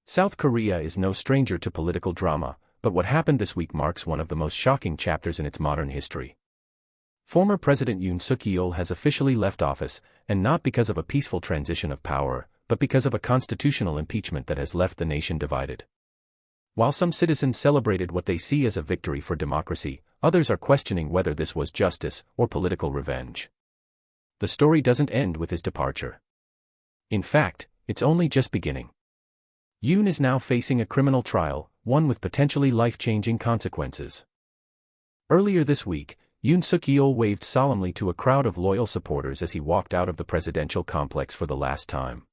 South Korea is no stranger to political drama, but what happened this week marks one of the most shocking chapters in its modern history. Former President Yoon Suk Yeol has officially left office, and not because of a peaceful transition of power, but because of a constitutional impeachment that has left the nation divided. While some citizens celebrated what they see as a victory for democracy, others are questioning whether this was justice or political revenge. The story doesn't end with his departure. In fact, it's only just beginning. Yoon is now facing a criminal trial, one with potentially life-changing consequences. Earlier this week, Yoon Suk Yeol waved solemnly to a crowd of loyal supporters as he walked out of the presidential complex for the last time.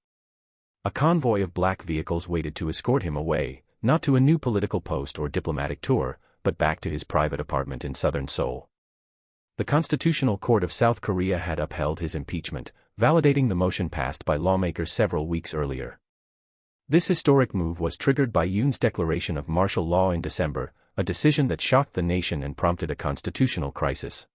A convoy of black vehicles waited to escort him away, not to a new political post or diplomatic tour, but back to his private apartment in southern Seoul. The Constitutional Court of South Korea had upheld his impeachment, validating the motion passed by lawmakers several weeks earlier. This historic move was triggered by Yoon's declaration of martial law in December, a decision that shocked the nation and prompted a constitutional crisis.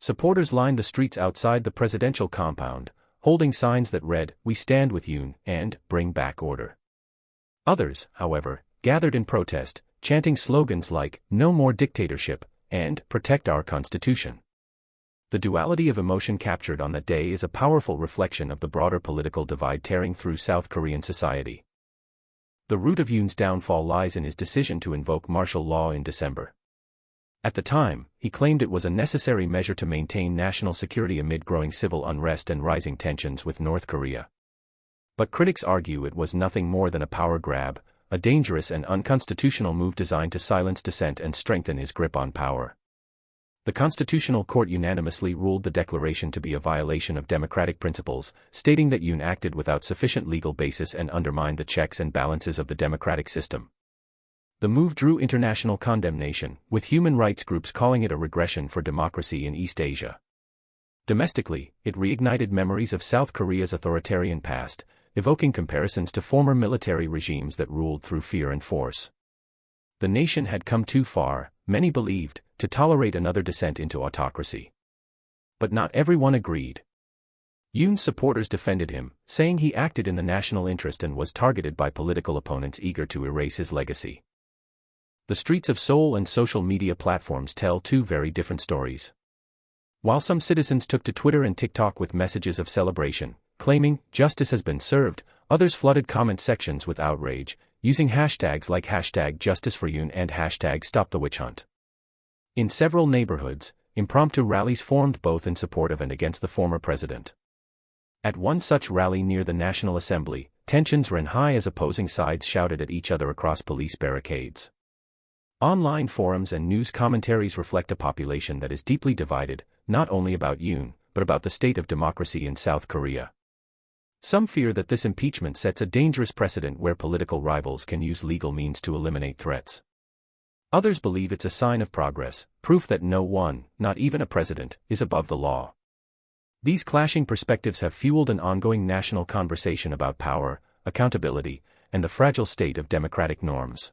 Supporters lined the streets outside the presidential compound, holding signs that read, "We stand with Yoon," and "Bring back order." Others, however, gathered in protest, chanting slogans like, "No more dictatorship," and "Protect our Constitution." The duality of emotion captured on that day is a powerful reflection of the broader political divide tearing through South Korean society. The root of Yoon's downfall lies in his decision to invoke martial law in December. At the time, he claimed it was a necessary measure to maintain national security amid growing civil unrest and rising tensions with North Korea. But critics argue it was nothing more than a power grab, a dangerous and unconstitutional move designed to silence dissent and strengthen his grip on power. The Constitutional Court unanimously ruled the declaration to be a violation of democratic principles, stating that Yoon acted without sufficient legal basis and undermined the checks and balances of the democratic system. The move drew international condemnation, with human rights groups calling it a regression for democracy in East Asia. Domestically, it reignited memories of South Korea's authoritarian past, evoking comparisons to former military regimes that ruled through fear and force. The nation had come too far, many believed, to tolerate another descent into autocracy. But not everyone agreed. Yoon's supporters defended him, saying he acted in the national interest and was targeted by political opponents eager to erase his legacy. The streets of Seoul and social media platforms tell two very different stories. While some citizens took to Twitter and TikTok with messages of celebration, claiming justice has been served, others flooded comment sections with outrage, using hashtags like #JusticeForYoon and #StopTheWitchHunt. In several neighborhoods, impromptu rallies formed both in support of and against the former president. At one such rally near the National Assembly, tensions ran high as opposing sides shouted at each other across police barricades. Online forums and news commentaries reflect a population that is deeply divided, not only about Yoon, but about the state of democracy in South Korea. Some fear that this impeachment sets a dangerous precedent where political rivals can use legal means to eliminate threats. Others believe it's a sign of progress, proof that no one, not even a president, is above the law. These clashing perspectives have fueled an ongoing national conversation about power, accountability, and the fragile state of democratic norms.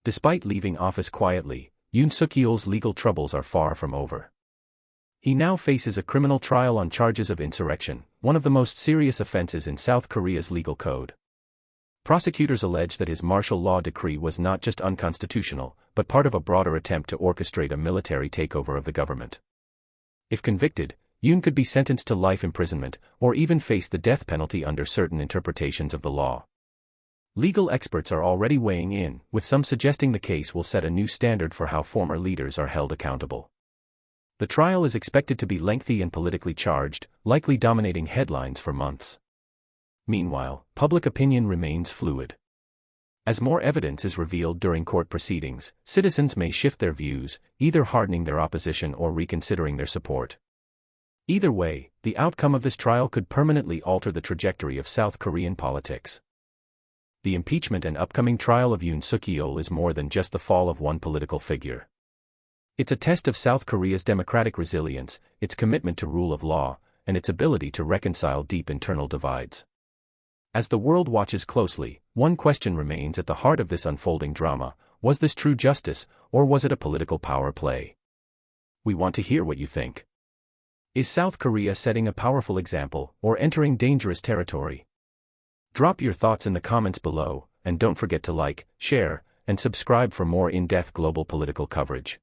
Despite leaving office quietly, Yoon Suk Yeol's legal troubles are far from over. He now faces a criminal trial on charges of insurrection, one of the most serious offenses in South Korea's legal code. Prosecutors allege that his martial law decree was not just unconstitutional, but part of a broader attempt to orchestrate a military takeover of the government. If convicted, Yoon could be sentenced to life imprisonment, or even face the death penalty under certain interpretations of the law. Legal experts are already weighing in, with some suggesting the case will set a new standard for how former leaders are held accountable. The trial is expected to be lengthy and politically charged, likely dominating headlines for months. Meanwhile, public opinion remains fluid. As more evidence is revealed during court proceedings, citizens may shift their views, either hardening their opposition or reconsidering their support. Either way, the outcome of this trial could permanently alter the trajectory of South Korean politics. The impeachment and upcoming trial of Yoon Suk Yeol is more than just the fall of one political figure. It's a test of South Korea's democratic resilience, its commitment to rule of law, and its ability to reconcile deep internal divides. As the world watches closely, one question remains at the heart of this unfolding drama: was this true justice, or was it a political power play? We want to hear what you think. Is South Korea setting a powerful example, or entering dangerous territory? Drop your thoughts in the comments below, and don't forget to like, share, and subscribe for more in-depth global political coverage.